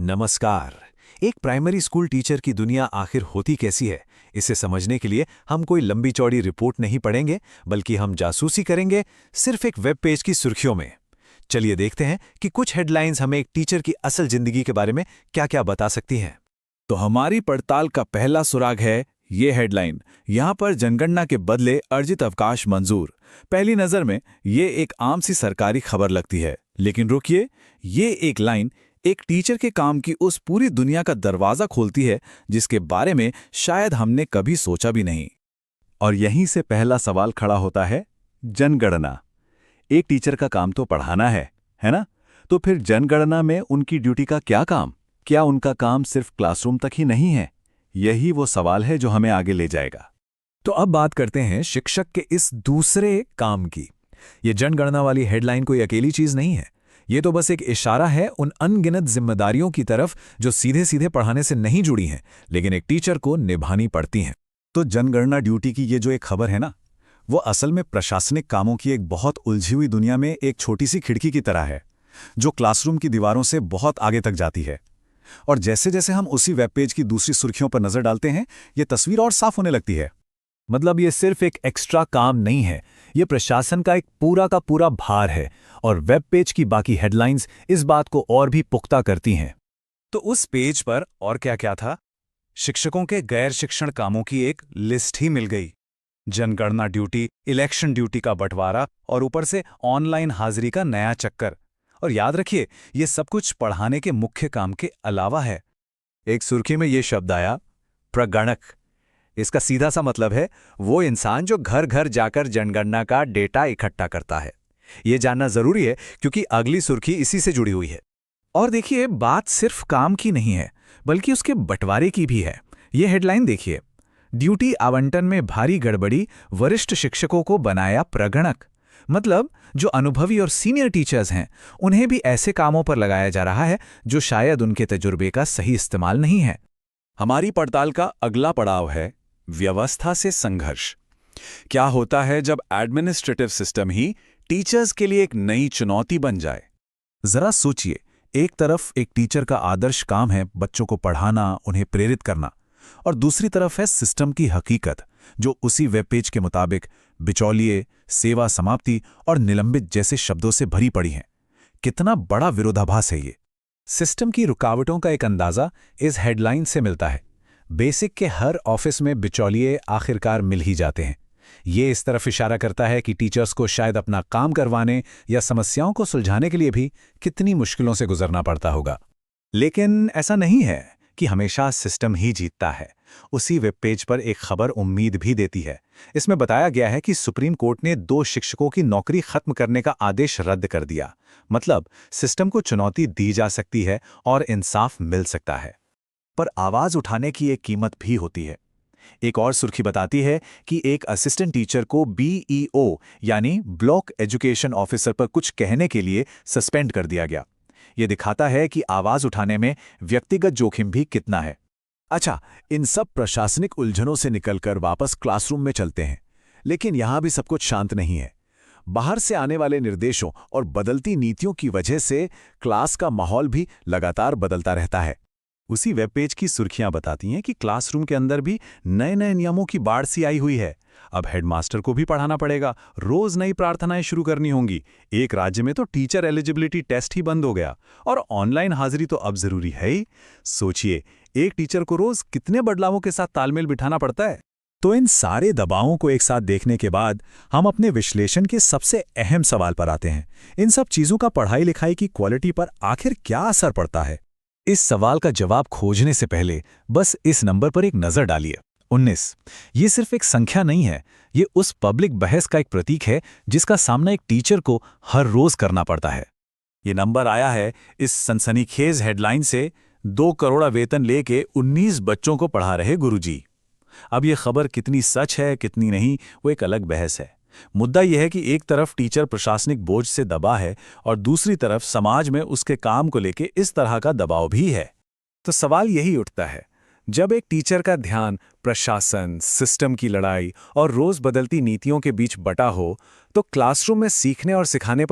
नमस्कार। एक primary school teacher की दुनिया आखिर होती कैसी है, इसे समझने के लिए हम कोई लंबी चौड़ी रिपोर्ट नहीं पढ़ेंगे, बल्कि हम जासूसी करेंगे सिर्फ एक वेब पेज की सुर्खियों में। चलिए देखते हैं कि कुछ हेडलाइंस हमें एक टीचर की असल जिंदगी के बारे में क्या-क्या बता सकती हैं। तो हमारी पड़ताल का पहला सुराग है ये हेडलाइन। यहाँ पर जनगणना के बदले अर्जित अवकाश मंजूर। पहली नज़र में ये एक आम सी सरकारी खबर लगती है, लेकिन रुकिए, ये एक लाइन एक टीचर के काम की उस पूरी दुनिया का दरवाज़ा खोलती है जिसके बारे में शायद हमने कभी सोचा भी नहीं। और यहीं से पहला सवाल खड़ा होता है, जनगणना। एक टीचर का काम तो पढ़ाना है ना? तो फिर जनगणना में उनकी ड्यूटी का क्या काम? क्या उनका काम सिर्फ क्लासरूम तक ही नहीं है? यही वो सवाल है जो हमें आगे ले जाएगा। तो अब बात करते हैं शिक्षक के इस दूसरे काम की। ये जनगणना वाली हेडलाइन कोई अकेली चीज नहीं है। ये तो बस एक इशारा है उन अनगिनत जिम्मेदारियों की तरफ जो सीधे सीधे पढ़ाने से नहीं जुड़ी हैं, लेकिन एक टीचर को निभानी पड़ती हैं। तो जनगणना ड्यूटी की ये जो एक खबर है ना, वो असल में प्रशासनिक कामों की एक बहुत उलझी हुई दुनिया में एक छोटी सी खिड़की की तरह है, जो क्लासरूम की दीवारों से बहुत आगे तक जाती है। और जैसे जैसे हम उसी वेब पेज की दूसरी सुर्खियों पर नजर डालते हैं, ये तस्वीर और साफ होने लगती है। मतलब ये सिर्फ एक एक्स्ट्रा काम नहीं है, ये प्रशासन का एक पूरा का पूरा भार है, और वेब पेज की बाकी हेडलाइंस इस बात को और भी पुख्ता करती हैं। तो उस पेज पर और क्या-क्या था? शिक्षकों के गैर शिक्षण कामों की एक लिस्ट ही मिल गई। जनगणना ड्यूटी, इलेक्शन ड्यूटी का बंटवारा और ऊपर से ऑनलाइन हाजिरी का नया चक्कर। और याद रखिए, ये सब कुछ पढ़ाने के मुख्य काम के अलावा है। एक सुर्खी में ये शब्द आया, प्रगणक। इसका सीधा सा मतलब है वो इंसान जो घर घर जाकर जनगणना का डेटा इकट्ठा करता है। ये जानना जरूरी है क्योंकि अगली सुर्खी इसी से जुड़ी हुई है। और देखिए, बात सिर्फ काम की नहीं है, बल्कि उसके बंटवारे की भी है। ये हेडलाइन देखिए, ड्यूटी आवंटन में भारी गड़बड़ी, वरिष्ठ शिक्षकों को बनाया प्रगणक। मतलब जो अनुभवी और सीनियर टीचर्स हैं, उन्हें भी ऐसे कामों पर लगाया जा रहा है जो शायद उनके तजुर्बे का सही इस्तेमाल नहीं है। हमारी पड़ताल का अगला पड़ाव है व्यवस्था से संघर्ष। क्या होता है जब एडमिनिस्ट्रेटिव सिस्टम ही टीचर्स के लिए एक नई चुनौती बन जाए? जरा सोचिए, एक तरफ एक टीचर का आदर्श काम है बच्चों को पढ़ाना, उन्हें प्रेरित करना, और दूसरी तरफ है सिस्टम की हकीकत, जो उसी वेब पेज के मुताबिक बिचौलिए, सेवा समाप्ति और निलंबित जैसे शब्दों से भरी पड़ी हैं। कितना बड़ा विरोधाभास है ये। सिस्टम की रुकावटों का एक अंदाजा इस हेडलाइन से मिलता है। बेसिक के हर ऑफिस में बिचौलिए आखिरकार मिल ही जाते हैं। ये इस तरफ इशारा करता है कि टीचर्स को शायद अपना काम करवाने या समस्याओं को सुलझाने के लिए भी कितनी मुश्किलों से गुजरना पड़ता होगा। लेकिन ऐसा नहीं है कि हमेशा सिस्टम ही जीतता है। उसी वेब पेज पर एक खबर उम्मीद भी देती है। इसमें बताया गया है कि सुप्रीम कोर्ट ने 2 शिक्षकों की नौकरी खत्म करने का आदेश रद्द कर दिया। मतलब सिस्टम को चुनौती दी जा सकती है और इंसाफ मिल सकता है, पर आवाज उठाने की एक कीमत भी होती है। एक और सुर्खी बताती है कि एक असिस्टेंट टीचर को BEO यानी ब्लॉक एजुकेशन ऑफिसर पर कुछ कहने के लिए सस्पेंड कर दिया गया। यह दिखाता है कि आवाज उठाने में व्यक्तिगत जोखिम भी कितना है। अच्छा, इन सब प्रशासनिक उलझनों से निकलकर वापस क्लासरूम में चलते हैं, लेकिन यहां भी सब कुछ शांत नहीं है। बाहर से आने वाले निर्देशों और बदलती नीतियों की वजह से क्लास का माहौल भी लगातार बदलता रहता है। उसी वेब पेज की सुर्खियां बताती हैं कि क्लासरूम के अंदर भी नए नए नियमों की बाढ़ सी आई हुई है। अब हेडमास्टर को भी पढ़ाना पड़ेगा, रोज नई प्रार्थनाएं शुरू करनी होंगी। एक राज्य में तो टीचर एलिजिबिलिटी टेस्ट ही बंद हो गया, और ऑनलाइन हाजिरी तो अब जरूरी है ही। सोचिए, एक टीचर को रोज कितने बदलावों के साथ तालमेल बिठाना पड़ता है। तो इन सारे दबावों को एक साथ देखने के बाद हम अपने विश्लेषण के सबसे अहम सवाल पर आते हैं। इन सब चीजों का पढ़ाई लिखाई की क्वालिटी पर आखिर क्या असर पड़ता है? इस सवाल का जवाब खोजने से पहले बस इस नंबर पर एक नजर डालिए, 19। ये सिर्फ एक संख्या नहीं है, ये उस पब्लिक बहस का एक प्रतीक है जिसका सामना एक टीचर को हर रोज करना पड़ता है। ये नंबर आया है इस सनसनीखेज हेडलाइन से, 2 करोड़ वेतन लेके 19 बच्चों को पढ़ा रहे गुरुजी। अब ये खबर कितनी सच है कितनी नहीं, वो एक अलग बहस है। मुद्दा यह है कि एक तरफ टीचर प्रशासनिक बोझ से दबा है और दूसरी तरफ समाज में उसके काम को लेके इस तरह का दबाव भी है। तो सवाल यही उठता है, जब एक टीचर का ध्यान प्रशासन, सिस्टम की लड़ाई और रोज बदलती नीतियों के बीच बटा हो, तो क्लासरूम में सीखने और सिखाने पर